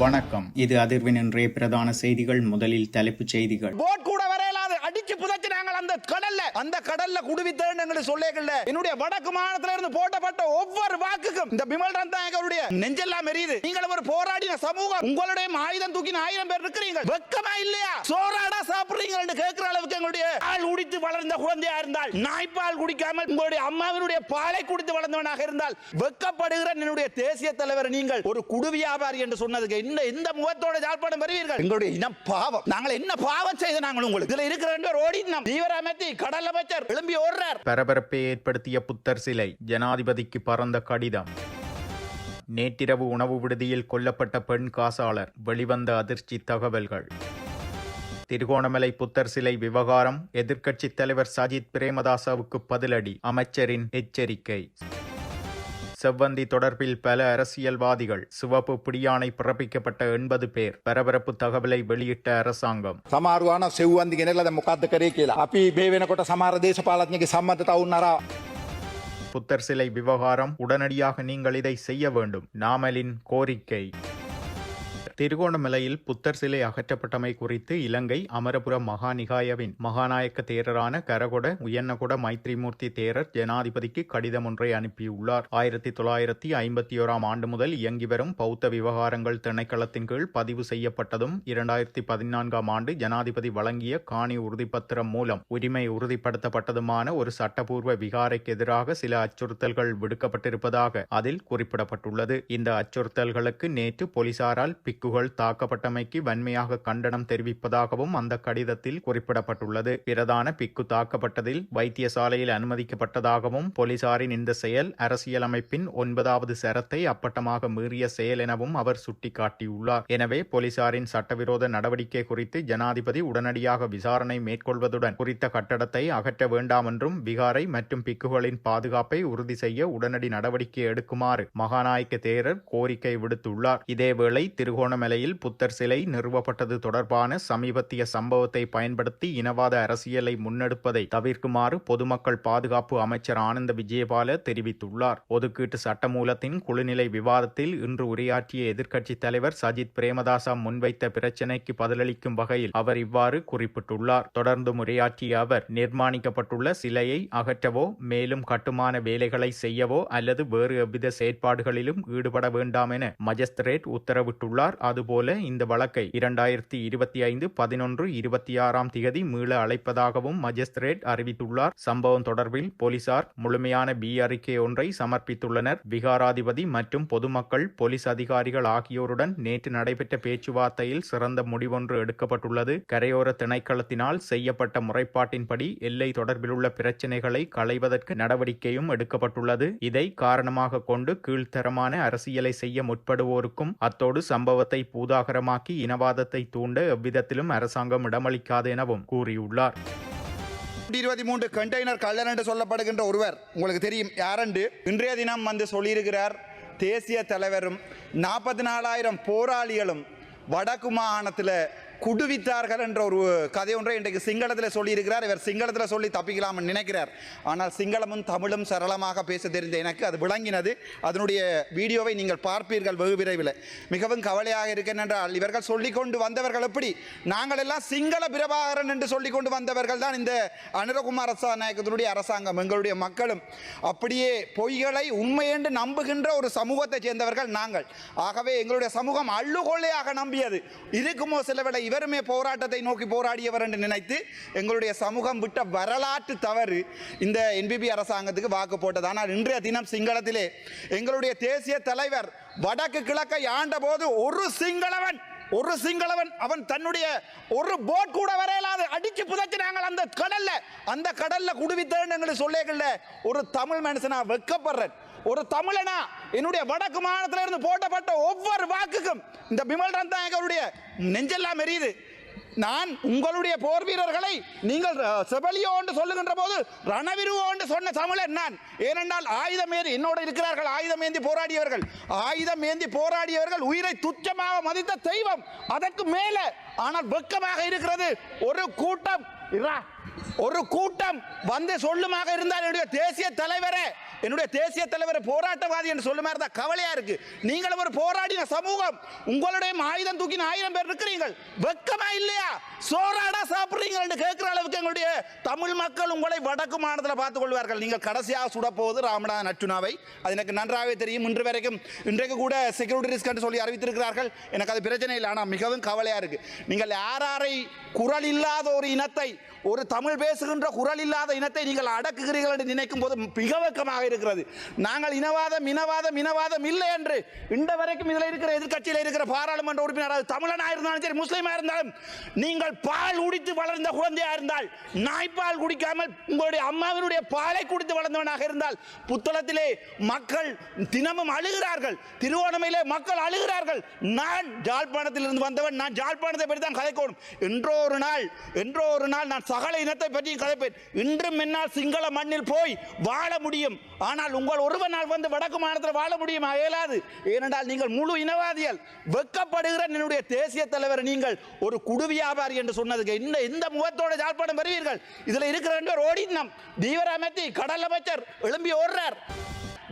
வணக்கம். இது அதிர்வின் இன்றைய பிரதான செய்திகள். முதலில் தலைப்புச் செய்திகள். போட் கூட வரையலாது அடிச்சு புதைச்சினாங்க அந்த கடல்ல குடுவித்தேன்னு சொல்லேகல்ல. என்னுடைய வடக்கு மாநிலத்தில இருந்து போட்டப்பட்ட ஒவ்வொரு வாக்குக்கும் இந்த பிமல் ரந்தாங்களுடைய நெஞ்செல்லாம் எரியுது. நீங்கள் ஒரு போராடின சமூகம், உங்களுடைய ஆயுதம் தூக்கின 1000 பேர் இருக்கிறீங்க. வெக்கமா இல்லையா? சோறாடா சாப்பிடுறீங்கன்னு கேட்கிற அளவுக்கு எங்களுடைய பால் குடித்து வளர்ந்த குழந்தையா இருந்தால், நாய்ப்பால் குடிக்காமல் உங்களுடைய அம்மாவினுடைய பாலை குடித்து வளர்ந்தவனாக இருந்தால் வெக்கப்படுகிற என்னுடைய தேசிய தலைவர் நீங்கள் ஒரு குடு வியாபாரி என்று சொன்னதுக்கு இந்த முகத்தோட ஜாழ்ப்பாணம் பெறுவீர்கள். எங்களுடைய இனம் பாவம். நாங்கள் என்ன பாவம் செய்த நாங்கள் உங்களுக்கு இதுல இருக்கிற 2 பேர் ஓடி தீவிர அமைத்தி கடல் அமைச்சர் எழும்பி ஓடுறார். பரபரப்பை ஏற்படுத்திய புத்தர் சிலை, ஜனாதிபதிக்கு பறந்த கடிதம். நேற்றிரவு உணவு விடுதியில் கொல்லப்பட்ட பெண் காசாளர், வெளிவந்த அதிர்ச்சி தகவல்கள். திருகோணமலை புத்தர் சிலை விவகாரம், எதிர்க்கட்சித் தலைவர் சஜித் பிரேமதாசவுக்கு பதிலடி, அமைச்சரின் எச்சரிக்கை. செவ்வந்தி தொடர்பில் பல அரசியல்வாதிகள், சிவப்பு பிடியாணை பிறப்பிக்கப்பட்ட 80 பேர். பரபரப்பு தகவலை வெளியிட்ட அரசாங்கம். සමාරුවාන සෙව්වන්දි ගෙනල්ලා දැන් මොකද්ද කරේ කියලා. අපි මේ වෙනකොට සමහර දේශපාලඥයන්ගේ සම්මතතා වුණාරා. புத்தர் சிலை விவகாரம், உடனடியாக நீங்கள் இதை செய்ய வேண்டும், நாமலின் கோரிக்கை. திருகோணமலையில் புத்தர் சிலை அகற்றப்பட்டமை குறித்து இலங்கை அமரபுர மகாநிகாயவின் மகாநாயக்க தேரரான கரகொட உயர்நகொட மைத்ரிமூர்த்தி தேரர் ஜனாதிபதிக்கு கடிதம் ஒன்றை அனுப்பியுள்ளார். 1951 ஆண்டு முதல் இயங்கி வரும் பௌத்த விவகாரங்கள் திணைக்களத்தின் கீழ் பதிவு செய்யப்பட்டதும் 2014 ஆண்டு ஜனாதிபதி வழங்கிய காணி உறுதிப்பத்திரம் மூலம் உரிமை உறுதிப்படுத்தப்பட்டதுமான ஒரு சட்டப்பூர்வ விகாரைக்கு எதிராக சில அச்சுறுத்தல்கள் விடுக்கப்பட்டிருப்பதாக அதில் குறிப்பிடப்பட்டுள்ளது. இந்த அச்சுறுத்தல்களுக்கு நேற்று போலீசாரால் பிக்குகள் தாக்கப்பட்டமைக்கு வன்மையாக கண்டனம் தெரிவிப்பதாகவும் அந்த கடிதத்தில் குறிப்பிடப்பட்டுள்ளது. பிரதான பிக்கு தாக்கப்பட்டதில் வைத்தியசாலையில் அனுமதிக்கப்பட்டதாகவும் போலீசாரின் இந்த செயல் அரசியலமைப்பின் 9வது சரத்தை அப்பட்டமாக மீறிய செயல் எனவும் அவர் சுட்டிக்காட்டியுள்ளார். எனவே போலீசாரின் சட்டவிரோத நடவடிக்கை குறித்து ஜனாதிபதி உடனடியாக விசாரணை மேற்கொள்வதுடன் குறித்த கட்டடத்தை அகற்ற வேண்டாம் என்றும் விகாரை மற்றும் பிக்குகளின் பாதுகாப்பை உறுதி செய்ய உடனடி நடவடிக்கை எடுக்குமாறு மகாநாயக்க தேரர் கோரிக்கை விடுத்துள்ளார். இதேவேளை திருகோணமலையில் புத்தர் சிலை நிறுவப்பட்டது தொடர்பான சமீபத்திய சம்பவத்தை பயன்படுத்தி இனவாத அரசியலை முன்னெடுப்பதை தவிர்க்குமாறு பொதுமக்கள் பாதுகாப்பு அமைச்சர் ஆனந்த விஜயபால தெரிவித்துள்ளார். ஒதுக்கீட்டு சட்டமூலத்தின் குழுநிலை விவாதத்தில் இன்று உரையாற்றிய எதிர்க்கட்சித் தலைவர் சஜித் பிரேமதாசா முன்வைத்த பிரச்சினைக்கு பதிலளிக்கும் வகையில் அவர் இவ்வாறு குறிப்பிட்டுள்ளார். தொடர்ந்து உரையாற்றிய அவர், நிர்மாணிக்கப்பட்டுள்ள சிலையை அகற்றவோ மேலும் கட்டுமான வேலைகளை செய்யவோ அல்லது வேறு எவ்வித செயற்பாடுகளிலும் ஈடுபட வேண்டாம் என மஜிஸ்திரேட் உத்தரவிட்டுள்ளார். அதுபோல இந்த வழக்கை 2025/11/26 மீள அழைப்பதாகவும் மஜிஸ்திரேட் அறிவித்துள்ளார். சம்பவம் தொடர்பில் போலீசார் முழுமையான அறிக்கை ஒன்றை சமர்ப்பித்துள்ளனர். விகாராதிபதி மற்றும் பொதுமக்கள், போலீஸ் அதிகாரிகள் ஆகியோருடன் நேற்று நடைபெற்ற பேச்சுவார்த்தையில் சிறந்த முடிவொன்று எடுக்கப்பட்டுள்ளது. கரையோர திணைக்களத்தினால் செய்யப்பட்ட முறைப்பாட்டின்படி எல்லை தொடர்பிலுள்ள பிரச்சினைகளை களைவதற்கு நடவடிக்கையும் எடுக்கப்பட்டுள்ளது. இதை காரணமாக கொண்டு கீழ்த்தரமான அரசியலை செய்ய முற்படுவோருக்கும் அத்தோடு சம்பவத்தை பூதாகரமாக்கி இனவாதத்தை தூண்ட எவ்விதத்திலும் அரசாங்கம் இடமளிக்காது எனவும் கூறியுள்ளார். 23 கண்டெய்னர் கள்ளன் என்று சொல்லப்படுகின்ற ஒருவர் உங்களுக்கு தெரியும் யாரென்று இன்றைய தினம் வந்து சொல்லியிருக்கிறார். தேசிய தலைவரும் 44,000 போராளிகளும் வடக்கு மாகாணத்தில் குடுவித்தார்கள் என்ற ஒரு கதை ஒன்றை இன்றைக்கு சிங்களத்தில் சொல்லியிருக்கிறார். இவர் சிங்களத்தில் சொல்லி தப்பிக்கலாம் நினைக்கிறார். ஆனால் சிங்களமும் தமிழும் சரளமாக பேச தெரிந்த எனக்கு அது விளங்கினது. அதனுடைய வீடியோவை நீங்கள் பார்ப்பீர்கள் வெகு விரைவில். மிகவும் கவலையாக இருக்கின்றால் இவர்கள் சொல்லிக்கொண்டு வந்தவர்கள் எப்படி, நாங்கள் எல்லாம் சிங்கள பிரபாகரன் என்று சொல்லிக்கொண்டு வந்தவர்கள் தான் இந்த அனுரகுமார் நாயக்கத்தினுடைய அரசாங்கம். எங்களுடைய மக்களும் அப்படியே பொய்களை உண்மை என்று நம்புகின்ற ஒரு சமூகத்தை சேர்ந்தவர்கள் நாங்கள். ஆகவே எங்களுடைய சமூகம் அள்ளுகொள்ளையாக நம்பியது. இருக்குமோ சிலவேளை இவருமே போராட்டத்தை நோக்கி போராடியவர் என்று நினைத்து எங்களுடைய சமூகம் விட்ட வரலாற்று தவறு இந்த என்பிபி அரசாங்கத்துக்கு வாக்கு போட்டது. ஆனால் இன்றைய தினம் சிங்களத்திலே எங்களுடைய தேசிய தலைவர் வடக்கு கிழக்கை ஆண்ட போது ஒரு சிங்களவன் அவன் தன்னுடைய ஒரு போட் கூட வரையலாது அடிச்சு புதைச்சினாங்க அந்த கடல்ல குடுவித்தேன்னு சொல்லேகல்ல. ஒரு தமிழ் மனுஷனா வெக்கப்படுறேன். ஒரு தமிழனா என்னுடைய வடக்கு மாநிலத்தில இருந்து போட்டப்பட்ட ஒவ்வொரு வாக்குக்கும் இந்த பிமல் ரந்தாங்களுடைய நெஞ்செல்லாம் எரியுது. நான் உங்களுடைய போர் வீரர்களை நீங்கள் செபலியோ என்று சொல்லுகின்ற போது ரணவிருவோ என்று சொன்ன தமிழன் நான். ஏனென்றால் ஆயுதம் ஏந்தி என்னோட இருக்கிறார்கள், ஆயுதம் ஏந்தி போராடியவர்கள் உயிரை துச்சமாக மதித்த தெய்வம். அதற்கு மேல ஆனால் வெக்கமாக இருக்கிறது ஒரு கூட்டம் வந்து சொல்லுமாக இருந்தால் என்னுடைய தேசிய தலைவரே என்னுடைய தேசிய தலைவர் போராட்டவாதி என்று சொல்லும் மாதிரி தான் கவலையா இருக்கு. நீங்களும் ஒரு போராடின சமூகம், உங்களுடைய ஆயுதம் தூக்கின 1000 பேர் இருக்கிறீர்கள், வெக்கமா இல்லையா? சோறாடா சாப்பிடுறீங்க என்று கேட்கிற அளவுக்கு எங்களுடைய தமிழ் மக்கள் உங்களை வடக்கு மாநிலத்தில் பார்த்துக் கொள்வார்கள். நீங்கள் கடைசியாக சுடப்போவது ராமநாதன் அர்ச்சுனாவை, அது எனக்கு நன்றாகவே தெரியும். இன்றைக்கு கூட செக்யூரிட்டி ரிஸ்க் என்று சொல்லி அறிவித்திருக்கிறார்கள். எனக்கு அது பிரச்சனை இல்லை. ஆனால் மிகவும் கவலையா இருக்கு. நீங்கள் யாரை குரல் இல்லாத ஒரு இனத்தை, ஒரு தமிழ் பேசுகின்ற குரல் இல்லாத இனத்தை நீங்கள் அடக்குகிறீர்கள் என்று நினைக்கும் போது மிக வெக்கமாக இருக்கிறது. நாங்கள் இனவாதம் இல்லை என்று இந்த வரைக்கும் இதில் இருக்கிற எதிர்க்கட்சியில் இருக்கிற பாராளுமன்ற உறுப்பினர் தமிழனாக இருந்தாலும் சரி, முஸ்லீமாக இருந்தாலும், நீங்கள் பால் குடித்து வளர்ந்த குழந்தையா இருந்தால், நாய்ப்பால் குடிக்காமல் உங்களுடைய அம்மாவினுடைய பாலை குடித்து வளர்ந்தவனாக இருந்தால், புத்தளத்திலே மக்கள் தினமும் அழுகிறார்கள், திருவோணமையிலே மக்கள் அழுகிறார்கள். நான் ஜாழ்ப்பாணத்தில் இருந்து வந்தவன், நான் ஜாழ்ப்பாணத்தை பற்றி தான் கதைக்கணும். என்றோ ஒரு நாள் நான் சகல இனத்தை பற்றி கதைப்பேன். இன்றும் என்னால் சிங்கள மண்ணில் போய் வாழ முடியும். ஆனால் உங்கள் ஒருவனால் வந்து வடக்கு மாநிலத்தில் வாழ முடியுமா? இயலாது. ஏனென்றால் நீங்கள் முழு இனவாதிகள். வெட்கப்படுகிற என்னுடைய தேசிய தலைவர் நீங்கள் ஒரு குடு வியாபாரி என்று சொன்னதுக்கு இந்த முகத்தோட ஜாழ்ப்பாணம் வருவீர்கள். இதுல இருக்கிற 2 பேர் ஓடினம். தீவிரமைத்தி கடல் அமைச்சர் எழும்பி ஓடுறார்,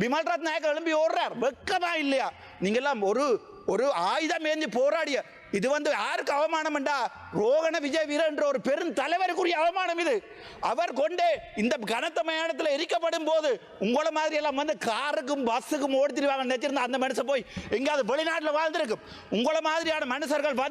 பிமல் ரத்நாயக்க எழும்பி ஓடுறார். வெக்கமா இல்லையா? நீங்க எல்லாம் ஒரு ஆயுதம் ஏந்தி போராடிய இது யாருக்கு அவமானம் என்றா, ரோகண விஜய் வீர என்ற ஒரு பெரும் தலைவருக்குரிய அவமானம் இது. அவர் கொண்டே இந்த கனத்த மயானத்தில் எரிக்கப்படும் போது உங்களை மாதிரி எல்லாம் காருக்கும் பஸ்ஸுக்கும் ஓடித்திருவாங்க நினைச்சிருந்தா அந்த மனுஷன் போய் எங்கேயாவது வெளிநாட்டில் வாழ்ந்திருக்கும். உங்களை மாதிரியான மனுஷர்கள்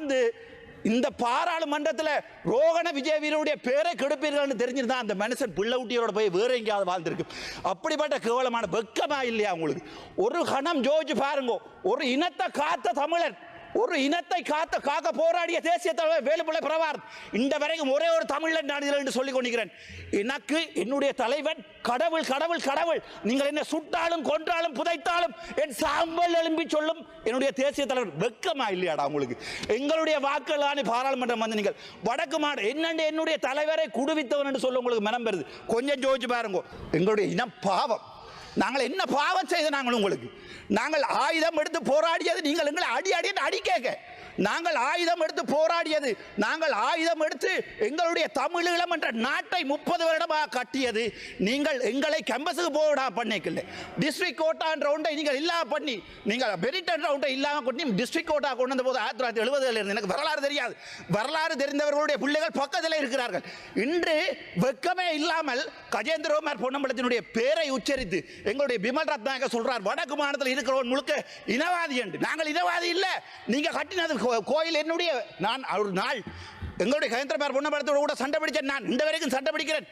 இந்த பாராளுமன்றத்தில் ரோகண விஜய் வீரருடைய பேரை கெடுப்பீர்கள் தெரிஞ்சிருந்தா அந்த மனுஷன் பிள்ளை ஊட்டியோட போய் வேற எங்கேயாவது வாழ்ந்திருக்கும். அப்படிப்பட்ட கேவலமான வெக்கமா இல்லையா உங்களுக்கு? ஒரு கணம் ஜோதிச்சு பாருங்க. ஒரு இனத்தை காத்த தமிழன், ஒரு இனத்தை காக்க போராடிய தேசிய தலைவர் வேலுப்பிள்ளை பிரபாகரன் இந்த வரைக்கும் ஒரே ஒரு தமிழன் நான் என்று சொல்லிக் கொண்டிருக்கிறேன். எனக்கு என்னுடைய தலைவன் கடவுள் கடவுள் கடவுள். நீங்கள் என்ன சுட்டாலும் கொன்றாலும் புதைத்தாலும் என் சாம்பல் எழும்பி சொல்லும் என்னுடைய தேசிய தலைவர். வெக்கமா இல்லையாடா உங்களுக்கு? எங்களுடைய வாக்குகளான பாராளுமன்றம் நீங்கள் வடக்கு மாடு என்னுடைய தலைவரை குடுவித்தவன் என்று சொல்ல உங்களுக்கு மனம் பெறுது. கொஞ்சம் ஜோதிச்சு பாருங்க. எங்களுடைய இனம் பாவம். நாங்கள் என்ன பாவம் செய்த நாங்கள் உங்களுக்கு? நாங்கள் ஆயுதம் எடுத்து போராடியது நீங்கள் எங்களை அடி கேட்க. நாங்கள் ஆயுதம் எடுத்து போராடியது, நாங்கள் ஆயுதம் எடுத்து எங்களுடைய தமிழீழம் என்ற நாட்டை 30 வருடமாக கட்டியது நீங்கள் எங்களை கேம்பஸுக்கு போடா பண்ணிக்கல. டிஸ்ட்ரிக்ட் கோட்டா என்ற ஒன்றை நீங்கள் இல்லாம பண்ணி, நீங்கள் மெரிட் என்ற ஒன்றை இல்லாமல் கொண்டு டிஸ்ட்ரிக்ட் கோட்டா கொண்டு வந்த போது 1970 இருந்து எனக்கு வரலாறு தெரியாது. வரலாறு தெரிந்தவர்களுடைய பிள்ளைகள் பக்கத்தில் இருக்கிறார்கள். இன்று வெக்கமே இல்லாமல் கஜேந்திரகுமார் பொன்னம்பலத்தினுடைய பேரை உச்சரித்து எங்களுடைய பிமல் ரத்நாயக்க சொல்றார் வடக்கு மாநிலத்தில் இருக்கிறவன் முழுக்க இனவாதி என்று. நாங்கள் இனவாதி இல்லை. நீங்க கட்டினது கோயில் என்னுடைய. நான் ஒரு நாள் எங்களுடைய கஜேந்திரகுமார் பொன்னம்பலத்தோடு கூட சண்டை பிடிச்சேன். நான் இந்த வரைக்கும் சண்டை பிடிக்கிறேன்.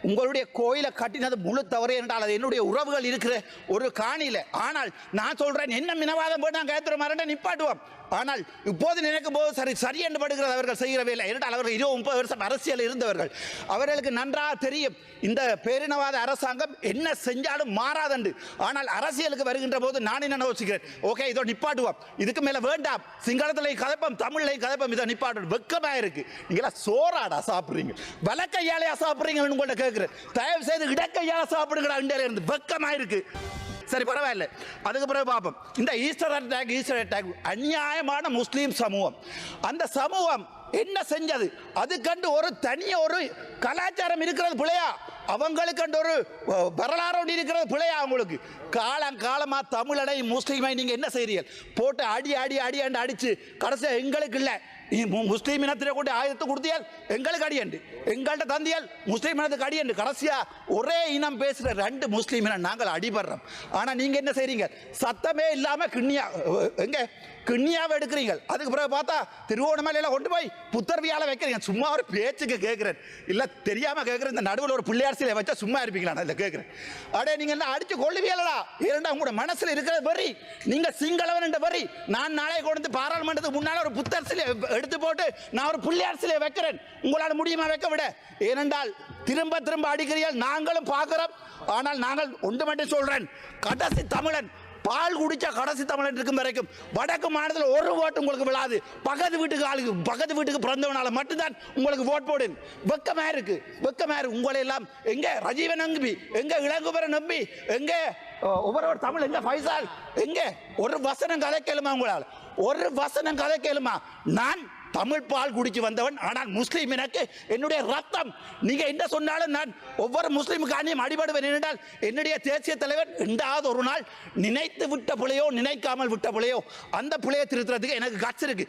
உங்களுடைய கோயிலை கட்டினது முழு தவறு என்றால் அது என்னுடைய உறவுகள் இருக்கிற ஒரு காணியில. ஆனால் நான் சொல்றேன், என்ன இனவாதம் போட்டு நான் கஜேந்திரகுமார் நிப்பாட்டுவோம். ஆனால் இப்போது நினைக்கும் போது சரி என்று படுகிறது அவர்கள் செய்கிற வேலை. என்றால் அவர்கள் 20-30 வருஷம் அரசியல் இருந்தவர்கள். அவர்களுக்கு நன்றாக தெரியும் இந்த பேரினவாத அரசாங்கம் என்ன செஞ்சாலும் மாறாதண்டு. ஆனால் அரசியலுக்கு வருகின்ற போது நான் என்ன யோசிக்கிறேன், ஓகே இதோ நிப்பாட்டுவோம், இதுக்கு மேல வேண்டாம், சிங்களத்திலே கதைப்போம், தமிழ்ல கதைப்போம், இதை நிப்பாட்டு. வெக்கமா இருக்கு. நீங்களா சோறாடா சாப்பிடுறீங்க, வலக்கையாலையா சாப்பிடுறீங்கன்னு உங்கள்கிட்ட கேட்கிறேன். தயவு செய்து இடக்கையால சாப்பிடுங்கடா. இந்தியாவில இருந்து வெக்கமா இருக்கு. சரி பரவாயில்ல, அதுக்கு பிறகு பார்ப்போம். இந்த ஈஸ்டர் அட்டாக் அநியாயமான முஸ்லீம் சமூகம், அந்த சமூகம் என்ன செஞ்சது? அதுக்கண்டு ஒரு தனிய ஒரு கலாச்சாரம் இருக்கிறது பிள்ளையா? அவங்களுக்கு ஒரு வரலாறு இருக்கிறது பிள்ளையா? அவங்களுக்கு காலமா தமிழனை முஸ்லீமை நீங்க என்ன செய்றீர்கள்? போட்டு அடி அடிச்சு கடைசியா எங்களுக்கு இல்லை முஸ்லீம் இனத்திலே கொண்டு ஆயுதத்தை கொடுத்தியால் எங்களுக்கு அடியண்டு, எங்கள்கிட்ட தந்தியால் முஸ்லீம் இனத்துக்கு அடியண்டு. கடைசியா ஒரே இனம் பேசுகிற 2 முஸ்லீம் இனம் நாங்கள் அடிபடுறோம். ஆனால் நீங்கள் என்ன செய்றீங்க? சத்தமே இல்லாமல் கிண்ணியாவை எடுக்கிறீங்க. அதுக்கு பிறகு பார்த்தா திருவோணமலையில் கொண்டு போய் புத்தர்வியால வைக்கிறீங்க. சும்மா ஒரு பேச்சுக்கு கேட்குறேன், இல்லை தெரியாமல் கேட்குறேன். இந்த நடுவில் ஒரு பிள்ளையார் சிலை வச்சா சும்மா இருப்பீங்களா? இல்லை கேட்குறேன். அடே நீங்கள் என்ன அடிச்சு கொள்ளுவீங்களா? ஏன்னா உங்களோட மனசில் இருக்கிற வரி நீங்கள் சிங்களவன் என்ற வரி. நான் நாளை கொண்டு பாராளுமன்றத்துக்கு முன்னால் ஒரு புத்தர் சிலை எடுத்து போட்டு நான் ஒரு பிள்ளையார் சிலையை வைக்கிறேன். உங்களால் முடியுமா வைக்க விட? ஏனென்றால் திரும்ப அடிக்கிறீர்கள், நாங்களும் பார்க்கிறோம். ஆனால் நாங்கள் ஒன்று மட்டும் சொல்றேன், கடைசி தமிழன் பால் குடிச்சா கடைசி தமிழன் இருக்கும் வரைக்கும் வடக்கு மாநிலத்தில் ஒரு ஓட்டு உங்களுக்கு விழாது. பக்கத்து வீட்டுக்கு பிறந்தவனால மட்டும்தான் உங்களுக்கு ஓட் போடு. வெக்கமா இருக்கு. உங்களை எல்லாம் எங்க ரஜீவன் நம்பி, எங்க இளங்குமரன் நம்பி, எங்க ஒவ்வொரு தமிழ், எங்க ஃபைசால், எங்க ஒரு வசனம் கதை கேளுமா? உங்களால் ஒரு வசனம் கதை கேளுமா? நான் தமிழ் பால் குடிச்சு வந்தவன். ஆனால் முஸ்லீம் எனக்கு என்னுடைய ரத்தம். நீங்க என்ன சொன்னாலும் நான் ஒவ்வொரு முஸ்லீமுக்கானியும் அடிபடுவேன். என்றால் என்னுடைய தேசிய தலைவர் என்றாவது ஒரு நாள் நினைத்து விட்ட பிள்ளையோ நினைக்காமல் விட்ட பிள்ளையோ அந்த பிள்ளையை திருத்துறதுக்கு எனக்கு கட்சி இருக்கு.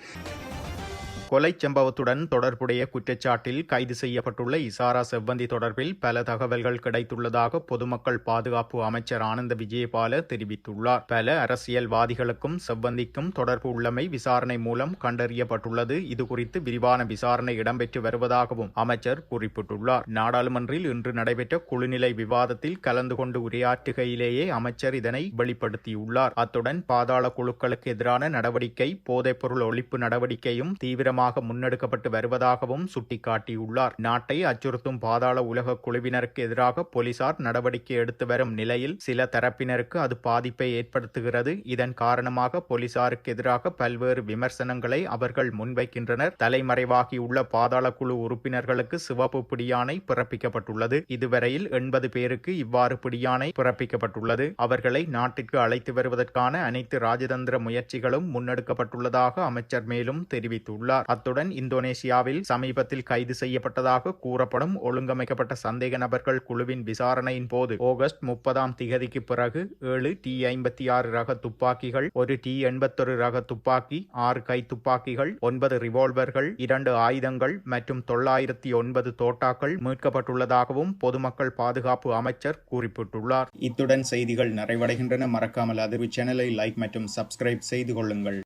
கொலை சம்பவத்துடன் தொடர்புடைய குற்றச்சாட்டில் கைது செய்யப்பட்டுள்ள இசாரா செவ்வந்தி தொடர்பில் பல தகவல்கள் கிடைத்துள்ளதாக பொதுமக்கள் பாதுகாப்பு அமைச்சர் ஆனந்த விஜயபால தெரிவித்துள்ளார். பல அரசியல்வாதிகளுக்கும் செவ்வந்திக்கும் தொடர்பு உள்ளமை விசாரணை மூலம் கண்டறியப்பட்டுள்ளது. இதுகுறித்து விரிவான விசாரணை இடம்பெற்று வருவதாகவும் அமைச்சர் குறிப்பிட்டுள்ளார். நாடாளுமன்றில் இன்று நடைபெற்ற குழுநிலை விவாதத்தில் கலந்து கொண்டு உரையாற்றுகையிலேயே அமைச்சர் இதனை வெளிப்படுத்தியுள்ளார். அத்துடன் பாதாள குழுக்களுக்கு எதிரான நடவடிக்கை, போதைப்பொருள் ஒழிப்பு நடவடிக்கையும் தீவிரமாக முன்னெடுக்கப்பட்டு வருவதாகவும் சுட்டிக்காட்டியுள்ளார். நாட்டை அச்சுறுத்தும் பாதாள உலக குழுவினருக்கு எதிராக போலீசார் நடவடிக்கை எடுத்து வரும் நிலையில் சில தரப்பினருக்கு அது பாதிப்பை ஏற்படுத்துகிறது. இதன் காரணமாக போலீசாருக்கு எதிராக பல்வேறு விமர்சனங்களை அவர்கள் முன்வைக்கின்றனர். தலைமறைவாகியுள்ள பாதாள குழு உறுப்பினர்களுக்கு சிவப்பு பிடியாணை பிறப்பிக்கப்பட்டுள்ளது. இதுவரையில் 80 பேருக்கு இவ்வாறு பிடியாணை பிறப்பிக்கப்பட்டுள்ளது. அவர்களை நாட்டிற்கு அழைத்து வருவதற்கான அனைத்து ராஜதந்திர முயற்சிகளும் முன்னெடுக்கப்பட்டுள்ளதாக அமைச்சர் மேலும் தெரிவித்துள்ளார். அத்துடன் இந்தோனேசியாவில் சமீபத்தில் கைது செய்யப்பட்டதாக கூறப்படும் ஒழுங்கமைக்கப்பட்ட சந்தேக நபர்கள் குழுவின் விசாரணையின் போது ஆகஸ்ட் 30ஆம் திகதிக்கு பிறகு 7 T-56 ரக துப்பாக்கிகள், 1 T-81 ரக துப்பாக்கி, 6 கை துப்பாக்கிகள், 9 ரிவால்வர்கள், 2 ஆயுதங்கள் மற்றும் 909 தோட்டாக்கள் மீட்கப்பட்டுள்ளதாகவும் பொதுமக்கள் பாதுகாப்பு அமைச்சர் குறிப்பிட்டுள்ளார். இத்துடன் செய்திகள் நிறைவடைகின்றன. மறக்காமல் அதிர்வு சேனலை லைக் மற்றும் சப்ஸ்கிரைப் செய்து கொள்ளுங்கள்.